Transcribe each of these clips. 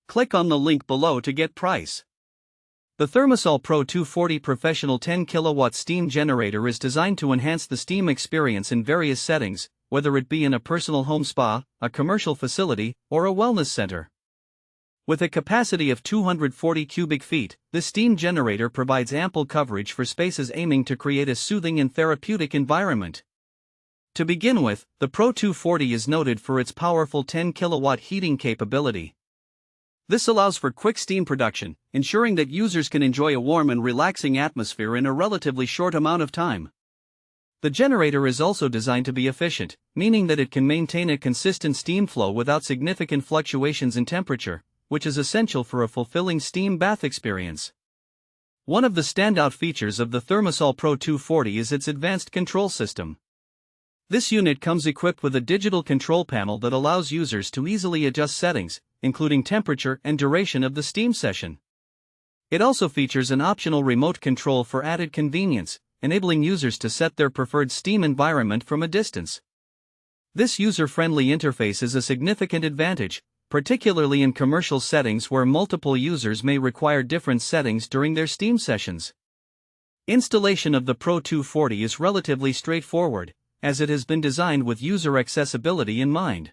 Click on the link below to get price. The Thermasol PRO-240 Professional 10 kW steam generator is designed to enhance the steam experience in various settings, whether it be in a personal home spa, a commercial facility, or a wellness center. With a capacity of 240 cubic feet, this steam generator provides ample coverage for spaces aiming to create a soothing and therapeutic environment. To begin with, the PRO-240 is noted for its powerful 10 kilowatt heating capability. This allows for quick steam production, ensuring that users can enjoy a warm and relaxing atmosphere in a relatively short amount of time. The generator is also designed to be efficient, meaning that it can maintain a consistent steam flow without significant fluctuations in temperature, which is essential for a fulfilling steam bath experience. One of the standout features of the Thermasol PRO-240 is its advanced control system. This unit comes equipped with a digital control panel that allows users to easily adjust settings, including temperature and duration of the steam session. It also features an optional remote control for added convenience, enabling users to set their preferred steam environment from a distance. This user-friendly interface is a significant advantage, particularly in commercial settings where multiple users may require different settings during their steam sessions. Installation of the PRO-240 is relatively straightforward, as it has been designed with user accessibility in mind.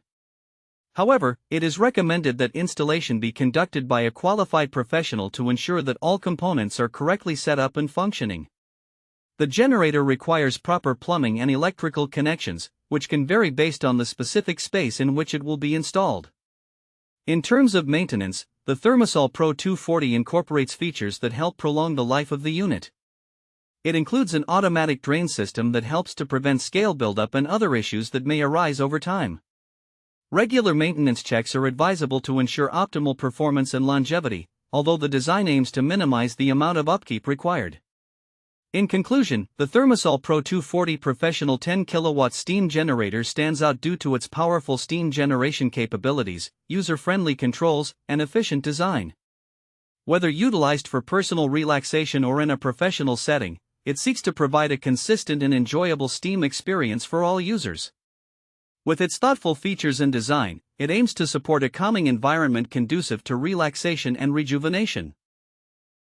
However, it is recommended that installation be conducted by a qualified professional to ensure that all components are correctly set up and functioning. The generator requires proper plumbing and electrical connections, which can vary based on the specific space in which it will be installed. In terms of maintenance, the Thermasol PRO-240 incorporates features that help prolong the life of the unit. It includes an automatic drain system that helps to prevent scale buildup and other issues that may arise over time. Regular maintenance checks are advisable to ensure optimal performance and longevity, although the design aims to minimize the amount of upkeep required. In conclusion, the Thermasol PRO-240 Professional 10 kW steam generator stands out due to its powerful steam generation capabilities, user-friendly controls, and efficient design. Whether utilized for personal relaxation or in a professional setting, it seeks to provide a consistent and enjoyable steam experience for all users. With its thoughtful features and design, it aims to support a calming environment conducive to relaxation and rejuvenation.